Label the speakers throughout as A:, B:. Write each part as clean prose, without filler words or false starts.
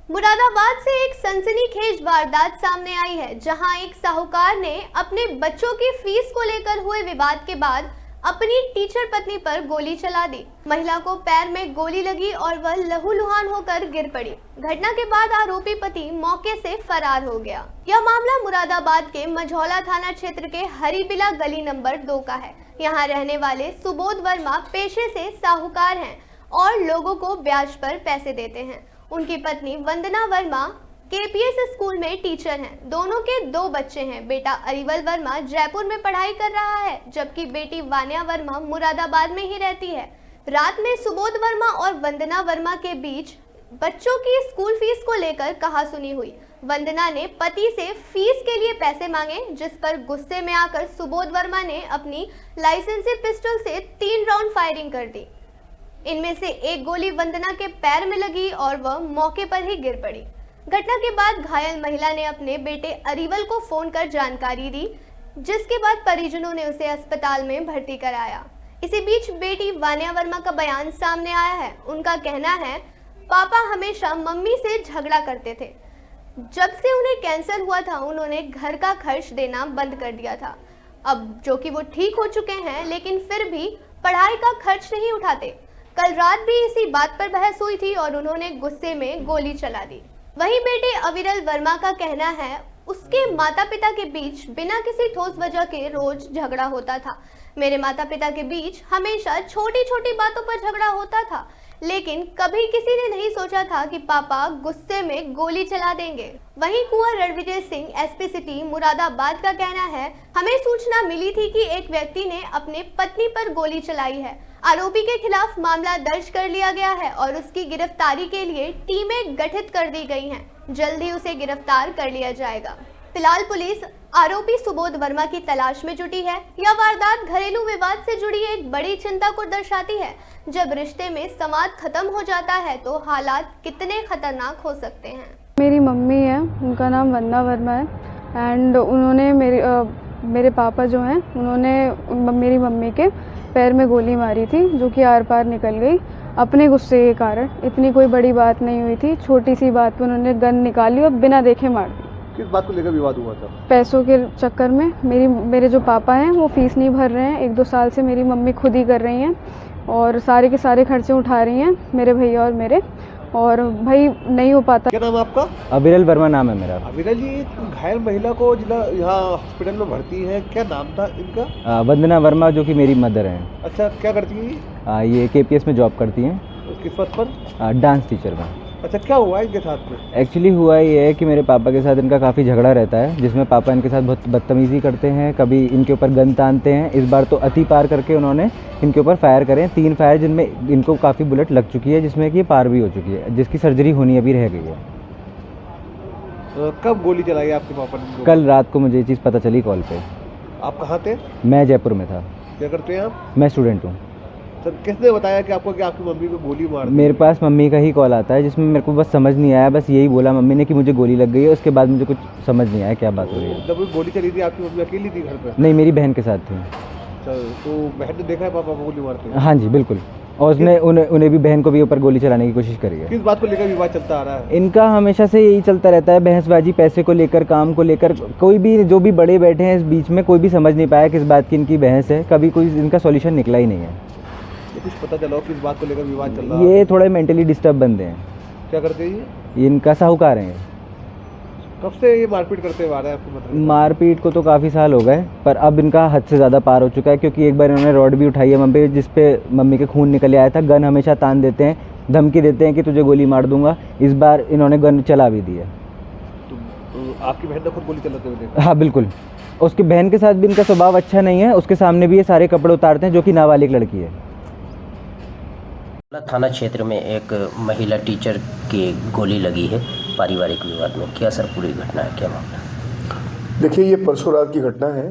A: मुरादाबाद से एक सनसनीखेज वारदात सामने आई है, जहां एक साहूकार ने अपने बच्चों की फीस को लेकर हुए विवाद के बाद अपनी टीचर पत्नी पर गोली चला दी। महिला को पैर में गोली लगी और वह लहूलुहान होकर गिर पड़ी। घटना के बाद आरोपी पति मौके से फरार हो गया। यह मामला मुरादाबाद के मझौला थाना क्षेत्र के हरिबिला गली नंबर 2 का है। यहाँ रहने वाले सुबोध वर्मा पेशे से साहूकार हैं और लोगों को ब्याज पर पैसे देते हैं। उनकी पत्नी वंदना वर्मा केपीएस स्कूल में टीचर हैं। दोनों के 2 बच्चे हैं। बेटा अरिवल वर्मा जयपुर में पढ़ाई कर रहा है, जबकि बेटी वान्या वर्मा मुरादाबाद में ही रहती है। रात में सुबोध वर्मा और वंदना वर्मा के बीच बच्चों की स्कूल फीस को लेकर कहासुनी हुई। वंदना ने पति से फीस के लिए पैसे मांगे, जिस पर गुस्से में आकर सुबोध वर्मा ने अपनी लाइसेंसी पिस्टल से 3 राउंड फायरिंग कर दी। इनमें से एक गोली वंदना के पैर में लगी और वह मौके पर ही गिर पड़ी। घटना के बाद घायल महिला ने अपने बेटे अरिवल को फोन कर जानकारी दी, जिसके बाद परिजनों ने उसे अस्पताल में भर्ती कराया। इसी बीच बेटी वान्या वर्मा का बयान सामने आया है। उनका कहना है, पापा हमेशा मम्मी से झगड़ा करते थे। जब से उन्हें कैंसर हुआ था, उन्होंने घर का खर्च देना बंद कर दिया था। अब जो कि वो ठीक हो चुके हैं, लेकिन फिर भी पढ़ाई का खर्च नहीं उठाते। कल रात भी इसी बात पर बहस हुई थी और उन्होंने गुस्से में गोली चला दी। वहीं बेटे अविरल वर्मा का कहना है, उसके माता पिता के बीच बिना किसी ठोस वजह के रोज झगड़ा होता था। मेरे माता पिता के बीच हमेशा छोटी छोटी बातों पर झगड़ा होता था, लेकिन कभी किसी ने नहीं सोचा था कि पापा गुस्से में गोली चला देंगे। वहीं कुंवर रणविजय सिंह एसपी सिटी मुरादाबाद का कहना है, हमें सूचना मिली थी कि एक व्यक्ति ने अपने पत्नी पर गोली चलाई है। आरोपी के खिलाफ मामला दर्ज कर लिया गया है और उसकी गिरफ्तारी के लिए टीमें गठित कर दी गई हैं। जल्द ही उसे गिरफ्तार कर लिया जाएगा। फिलहाल पुलिस आरोपी सुबोध वर्मा की तलाश में जुटी है। यह वारदात घरेलू विवाद से जुड़ी एक बड़ी चिंता को दर्शाती है। जब रिश्ते में संवाद खत्म हो जाता है तो हालात कितने खतरनाक हो सकते हैं।
B: मेरी मम्मी है, उनका नाम वंदना वर्मा है एंड उन्होंने मेरे पापा जो हैं, उन्होंने मेरी मम्मी के पैर में गोली मारी थी, जो कि आर पार निकल गई अपने गुस्से के कारण। इतनी कोई बड़ी बात नहीं हुई थी, छोटी सी बात पर उन्होंने गन निकाली और बिना देखे मार दी।
C: किस बात को लेकर विवाद हुआ था?
B: पैसों के चक्कर में। मेरे जो पापा हैं वो फीस नहीं भर रहे हैं। 1-2 साल से मेरी मम्मी खुद ही कर रही हैं और सारे के सारे खर्चे उठा रही हैं, मेरे भैया और मेरे, और भाई नहीं हो पाता।
C: क्या नाम है आपका?
D: अविरल वर्मा नाम है मेरा।
C: अविरल जी, घायल महिला को जिला यहाँ हॉस्पिटल में भर्ती है, क्या नाम था इनका?
D: वंदना वर्मा, जो कि मेरी मदर हैं।
C: अच्छा, क्या करती है?
D: ये केपीएस में जॉब करती हैं।
C: किस पद पर?
D: डांस टीचर में।
C: अच्छा, क्या हुआ इनके साथ में?
D: एक्चुअली हुआ ये है कि मेरे पापा के साथ इनका काफ़ी झगड़ा रहता है, जिसमें पापा इनके साथ बहुत बदतमीज़ी करते हैं, कभी इनके ऊपर गन तानते हैं। इस बार तो अति पार करके उन्होंने इनके ऊपर फायर करे, 3 फायर, जिनमें इनको काफ़ी बुलेट लग चुकी है, जिसमें कि पार भी हो चुकी है, जिसकी सर्जरी होनी अभी रह गई है।
C: कब गोली चलाई आपके पापा ने?
D: कल रात को मुझे ये चीज़ पता चली कॉल पे।
C: आप कहाँ थे?
D: मैं जयपुर में था।
C: क्या करते हैं आप?
D: मैं स्टूडेंट हूँ।
C: सर, किसने बताया कि आपको कि आपकी मम्मी को गोली मार दी?
D: मेरे पास मम्मी का ही कॉल आता है, जिसमें मेरे को बस समझ नहीं आया, बस यही बोला मम्मी ने कि मुझे गोली लग गई है। उसके बाद मुझे कुछ समझ नहीं आया क्या बात हो रही है।
C: जब गोली चली थी आपकी मम्मी अकेली थी घर पर?
D: नहीं, मेरी बहन के साथ थी।
C: अच्छा, तो बहन ने देखा है पापा को गोली मारते हुए?
D: हाँ जी, बिल्कुल। और उसने उन्हें भी, बहन को भी ऊपर गोली चलाने की कोशिश करी है।
C: किस बात को लेकर विवाद चलता आ रहा है?
D: इनका हमेशा से यही चलता रहता है, बहसबाजी, पैसे को लेकर, काम को लेकर। कोई भी, जो भी बड़े बैठे हैं इस बीच में, कोई भी समझ नहीं पाया किस बात की इनकी बहस है। कभी कोई इनका सॉल्यूशन निकला ही नहीं है।
C: कुछ पता चला किस बात को लेकर विवाद चल रहा है?
D: ये थोड़े मेंटली डिस्टर्ब बंदे हैं।
C: क्या करते हैं ये?
D: इनका साहूकार हैं।
C: कब से ये मारपीट करते हुए आ रहे हैं आपको? मतलब
D: मारपीट को तो काफ़ी साल हो गए, पर अब इनका हद से ज़्यादा पार हो चुका है, क्योंकि एक बार इन्होंने रॉड भी उठाई है मम्मी, जिस पे मम्मी के खून निकल आया था। गन हमेशा तान देते हैं, धमकी देते हैं कि तुझे गोली मार दूंगा। इस बार इन्होंने गन चला भी दी है।
C: तो आपकी बहन ने खुद गोली चलाते हुए देखा?
D: हाँ बिल्कुल। उसकी बहन के साथ भी इनका स्वभाव अच्छा नहीं है, उसके सामने भी ये सारे कपड़े उतारते हैं, जो कि नाबालिग लड़की है।
E: थाना क्षेत्र में एक महिला टीचर की गोली लगी है पारिवारिक विवाद में। क्या सर पूरी घटना है, क्या मामला?
F: देखिए, ये परसों रात की घटना है।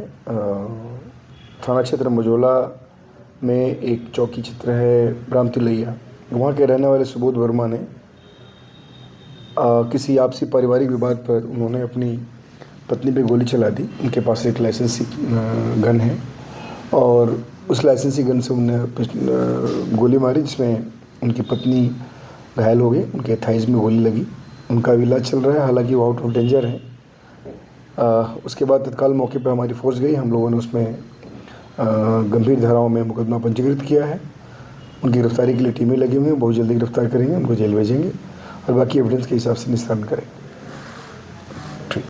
F: थाना क्षेत्र मझौला में एक चौकी क्षेत्र है राम तिलैया, वहाँ के रहने वाले सुबोध वर्मा ने किसी आपसी पारिवारिक विवाद पर उन्होंने अपनी पत्नी पे गोली चला दी। उनके पास एक लाइसेंसी गन है और उस लाइसेंसी गन से उन्होंने गोली मारी, जिसमें उनकी पत्नी घायल हो गई। उनके थाइज में गोली लगी उनका इलाज चल रहा है, हालांकि वो आउट ऑफ डेंजर है। उसके बाद तत्काल मौके पर हमारी फोर्स गई, हम लोगों ने उसमें गंभीर धाराओं में मुकदमा पंजीकृत किया है। उनकी गिरफ्तारी के लिए टीमें लगी हुई हैं, बहुत जल्दी गिरफ्तार करेंगे, उनको जेल भेजेंगे और बाकी एविडेंस के हिसाब से निस्तारण करेंगे।